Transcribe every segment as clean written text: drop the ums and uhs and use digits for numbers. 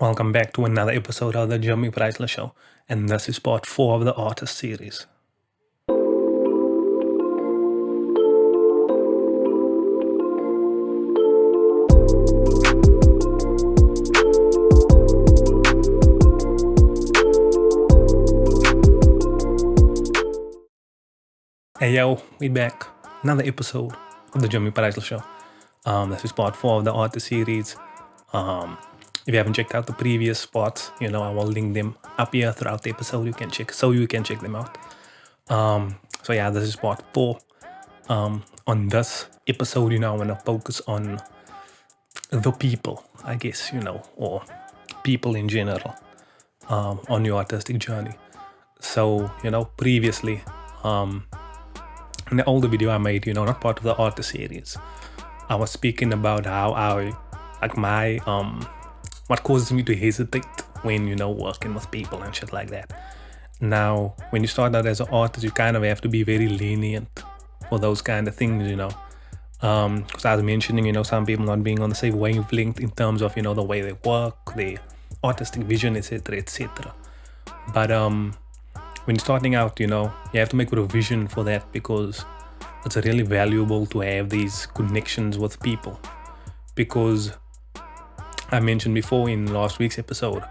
Welcome back to another episode of the Jimi Priceless Show, and this is part 4 of the Artist series. Hey yo, we back. Another episode of the Jimi Priceless Show. This is part 4 of the Artist series. If you haven't checked out the previous parts, I will link them up here throughout the episode. You can check them out. This is part 4. On this episode, I want to focus on the people, I guess, or people in general, on your artistic journey. So, previously, in the older video I made, not part of the Artist series, I was speaking about how what causes me to hesitate when, working with people and shit like that. Now, when you start out as an artist, you kind of have to be very lenient for those kind of things, because I was mentioning, some people not being on the same wavelength in terms of, the way they work, their artistic vision, etc., etc. But when you're starting out, you have to make provision for that, because it's really valuable to have these connections with people. Because I mentioned before in last week's episode,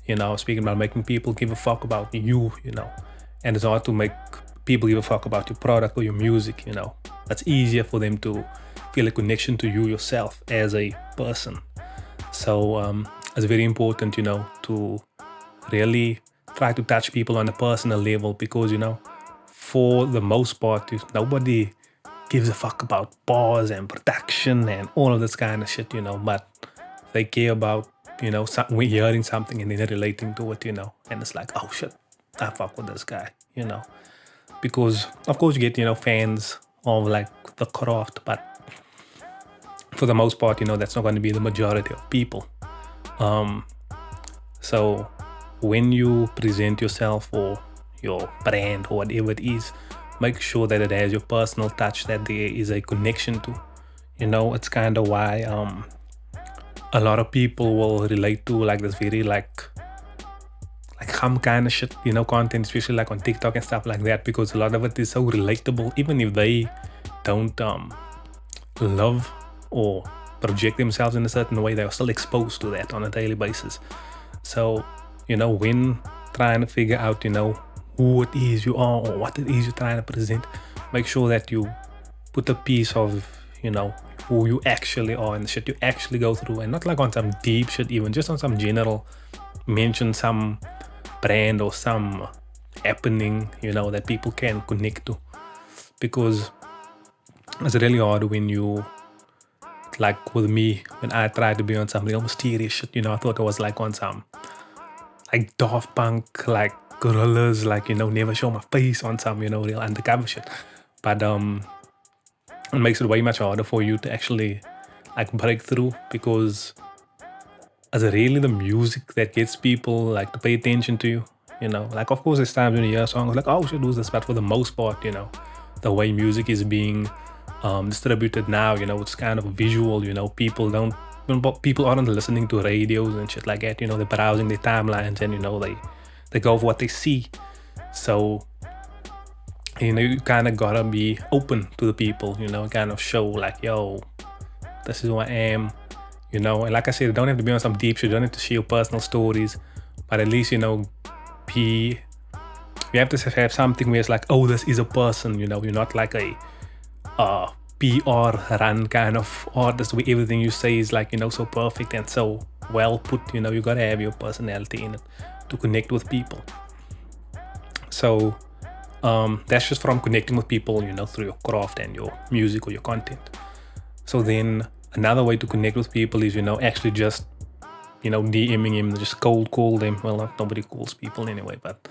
I was speaking about making people give a fuck about you, and it's hard to make people give a fuck about your product or your music, It's easier for them to feel a connection to you yourself as a person. So it's very important, to really try to touch people on a personal level, because, for the most part, nobody gives a fuck about bars and production and all of this kind of shit, but they care about, hearing something and then relating to it, and it's like, oh shit, I fuck with this guy, because of course you get, fans of like the craft, but for the most part, that's not going to be the majority of people. So when you present yourself or your brand or whatever it is, make sure that it has your personal touch, that there is a connection to. It's kind of why a lot of people will relate to like this very like some kind of shit, content, especially like on TikTok and stuff like that, because a lot of it is so relatable, even if they don't love or project themselves in a certain way, they are still exposed to that on a daily basis. So, when trying to figure out, who it is you are or what it is you're trying to present, make sure that you put a piece of, who you actually are and the shit you actually go through, and not like on some deep shit, even just on some general, mention some brand or some happening, that people can connect to. Because it's really hard when you, like with me, when I tried to be on some real mysterious shit, I thought I was like on some like Daft Punk, like gorillas, like, never show my face on some, real undercover shit. But it makes it way much harder for you to actually like break through, because it's really the music that gets people like to pay attention to you, like of course there's times when you hear songs like, oh shit, who's this? But for the most part, the way music is being distributed now, it's kind of visual, people aren't listening to radios and shit like that, they're browsing their timelines and they go for what they see. So you kind of gotta be open to the people, kind of show like, yo, this is who I am, and like I said, it don't have to be on some deep shit, you don't have to share your personal stories, but at least, you have to have something where it's like, oh, this is a person, you're not like a PR run kind of artist where everything you say is like, so perfect and so well put, you gotta have your personality in it to connect with people. So that's just from connecting with people, through your craft and your music or your content. So then another way to connect with people is, actually just, DMing him, just cold call them. Well, nobody calls people anyway, but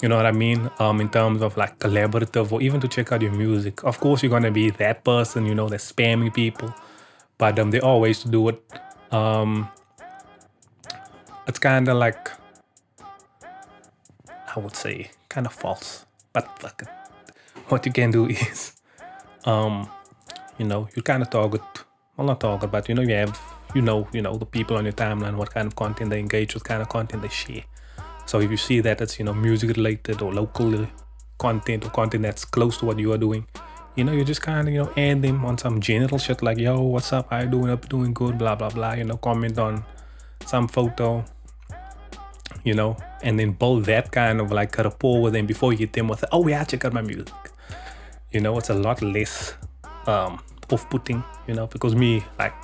you know what I mean? In terms of like collaborative or even to check out your music. Of course, you're going to be that person, that's spamming people, but there are ways to do it. It's kind of like, I would say, kind of false. But fuck it. What you can do is, you kind of target, well not target, but you have the people on your timeline, what kind of content they engage with, kind of content they share. So if you see that it's, music related or local content or content that's close to what you are doing, you just kind of, add them on some general shit like, yo, what's up? How you doing? Up doing good, blah, blah, blah, comment on some photo, and then build that kind of like a rapport with them before you hit them with, oh yeah, check out my music. It's a lot less off-putting, because me, like,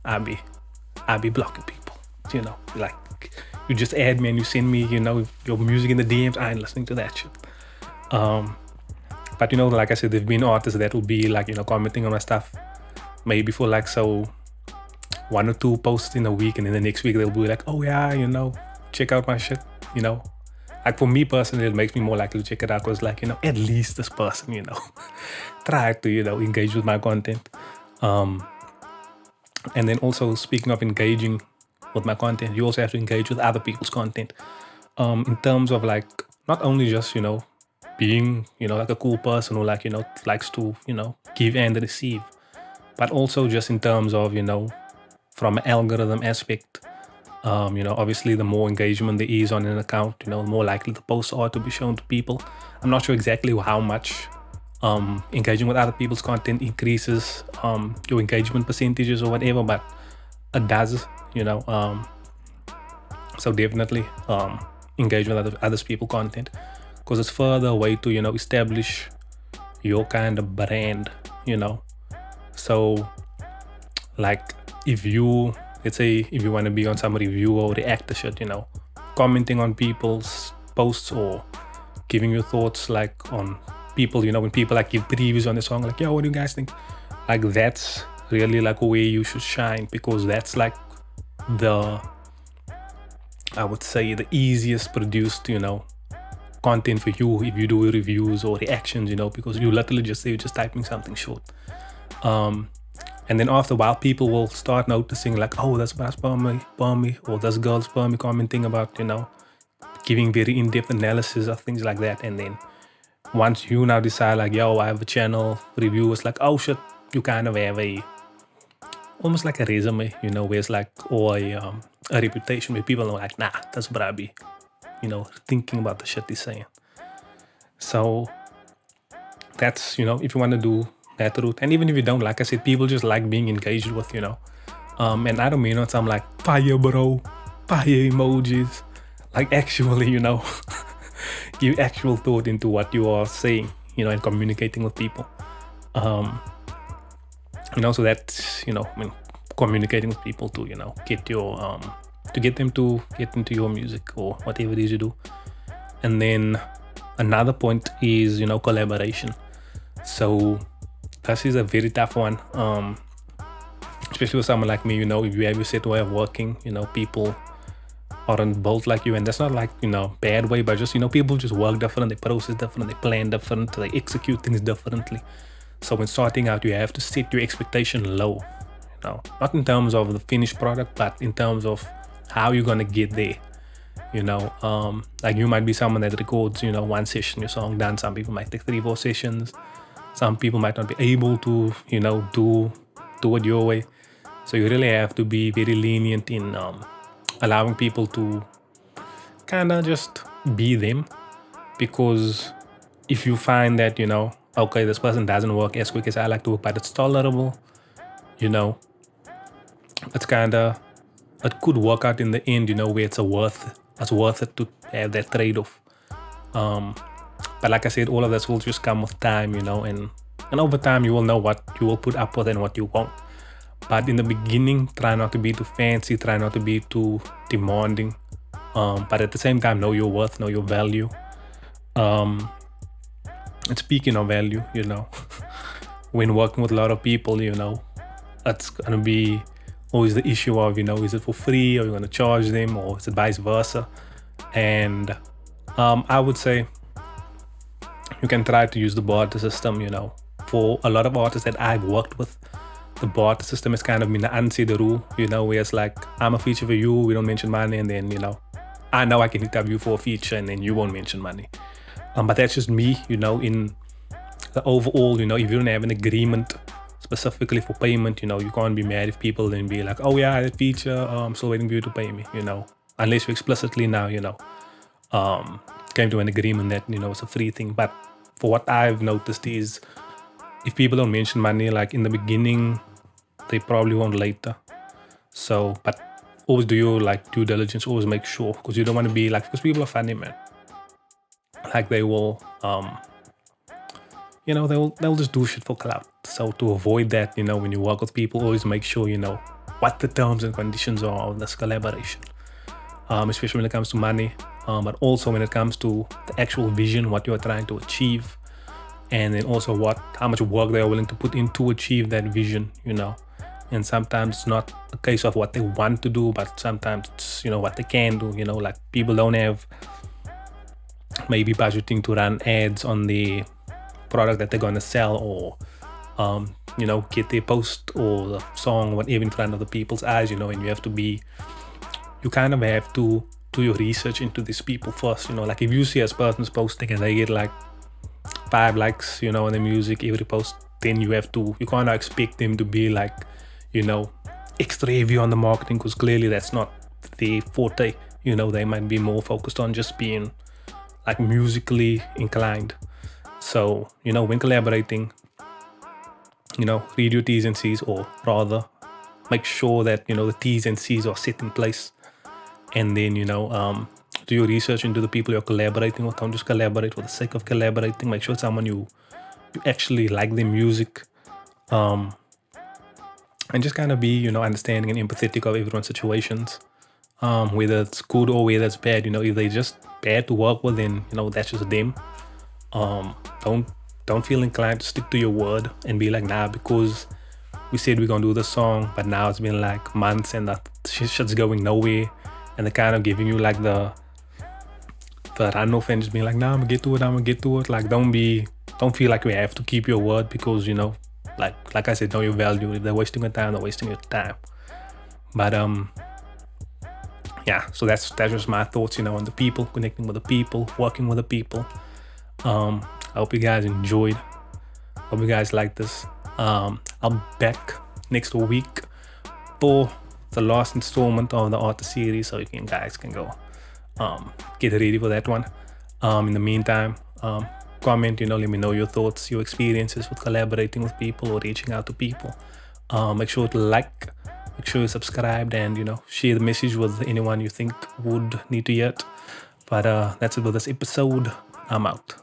I be blocking people, like, you just add me and you send me, your music in the DMs, I ain't listening to that shit. But like I said, there've been artists that will be like, commenting on my stuff maybe for like, so 1 or 2 posts in a week, and then the next week they'll be like, oh yeah, check out my shit, like for me personally, it makes me more likely to check it out because, like, at least this person, try to, engage with my content. And then also, speaking of engaging with my content, you also have to engage with other people's content. In terms of like, not only just, being, like a cool person who like, likes to, give and receive, but also just in terms of, from an algorithm aspect. Obviously the more engagement there is on an account, the more likely the posts are to be shown to people. I'm not sure exactly how much engaging with other people's content increases your engagement percentages or whatever, but it does, so definitely engage with other people's content, because it's further a way to, establish your kind of brand, so like let's say if you want to be on some review or reactor shit, commenting on people's posts or giving your thoughts like on people, when people like give previews on the song, like, yo, what do you guys think? Like, that's really like where you should shine, because that's like I would say the easiest produced, content for you if you do reviews or reactions, because you literally you're just typing something short. And then after a while, people will start noticing like, oh, that's Palmy, or this girl's Palmy commenting about, giving very in-depth analysis of things like that. And then once you now decide like, yo, I have a channel review, it's like, oh shit, you kind of have almost like a resume, where it's like, or a reputation where people are like, nah, that's Brabi, thinking about the shit he's saying. So that's, if you want to do that route, and even if you don't, like I said, people just like being engaged with, and I don't mean on some like fire bro, fire emojis, like actually, give actual thought into what you are saying, and communicating with people. So that's, communicating with people to, get your to get them to get into your music or whatever it is you do. And then another point is, collaboration. So this is a very tough one, especially with someone like me. If you have your set way of working, people aren't built like you, and that's not like, bad way, but just, people just work different, they process different, they plan different, they execute things differently. So when starting out, you have to set your expectation low, not in terms of the finished product, but in terms of how you're gonna get there. Like you might be someone that records, one session, your song done. Some people might take 3-4 sessions. Some people might not be able to, do it your way. So you really have to be very lenient in allowing people to kind of just be them. Because if you find that, okay, this person doesn't work as quick as I like to work, but it's tolerable, it's kind of, it could work out in the end, where it's worth it to have that trade-off. But like I said, all of this will just come with time, and over time you will know what you will put up with and what you won't. But in the beginning, try not to be too fancy, try not to be too demanding. But at the same time, know your worth, know your value. And speaking of value, when working with a lot of people, it's gonna be always the issue of, is it for free, or you're gonna charge them, or is it vice versa? And I would say you can try to use the barter system. For a lot of artists that I've worked with, the barter system has kind of been the unsaid rule, where it's like, I'm a feature for you, we don't mention money, and then, I know I can hit up you for a feature and then you won't mention money. But that's just me, in the overall, if you don't have an agreement specifically for payment, you can't be mad if people then be like, oh yeah, that feature, I'm still waiting for you to pay me, unless you explicitly now, um, came to an agreement that, it's a free thing. But for what I've noticed is if people don't mention money, like in the beginning, they probably won't later. So, but always do your like due diligence, always make sure, because you don't want to be like, because people are funny, man. Like they will, they'll just do shit for clout. So to avoid that, when you work with people, always make sure you know what the terms and conditions are of this collaboration, especially when it comes to money, but also when it comes to the actual vision, what you're trying to achieve, and then also how much work they are willing to put in to achieve that vision, And sometimes it's not a case of what they want to do, but sometimes it's, what they can do, like people don't have maybe budgeting to run ads on the product that they're going to sell, or get their post or the song, whatever, in front of the people's eyes, and you kind of have to do your research into these people first, like if you see a person's posting and they get like 5 likes, on the music every post, then you can't expect them to be like, extra heavy on the marketing, because clearly that's not their forte. They might be more focused on just being like musically inclined. So, when collaborating, read your T's and C's, or rather make sure that, the T's and C's are set in place. And then, do your research into the people you're collaborating with. Don't just collaborate for the sake of collaborating. Make sure it's someone you actually like their music. And just kind of be, understanding and empathetic of everyone's situations. Whether it's good or whether it's bad, if they're just bad to work with, then, that's just them. Don't feel inclined to stick to your word and be like, nah, because we said we're gonna do the song, but now it's been like months and that shit's going nowhere, and they're kind of giving you like the runoff and just being like, nah, I'm gonna get to it. Like, don't feel like you have to keep your word, because like I said, know your value. If they're wasting your time, they're wasting your time. But yeah, so that's just my thoughts, on the people, connecting with the people, working with the people. I hope you guys enjoyed. Hope you guys like this. I'll be back next week for the last installment of the Artist series, so you guys can go get ready for that one. In the meantime, comment, let me know your thoughts, your experiences with collaborating with people or reaching out to people. Make sure to like, make sure you're subscribed, and share the message with anyone you think would need to hear it. But that's it for this episode. I'm out.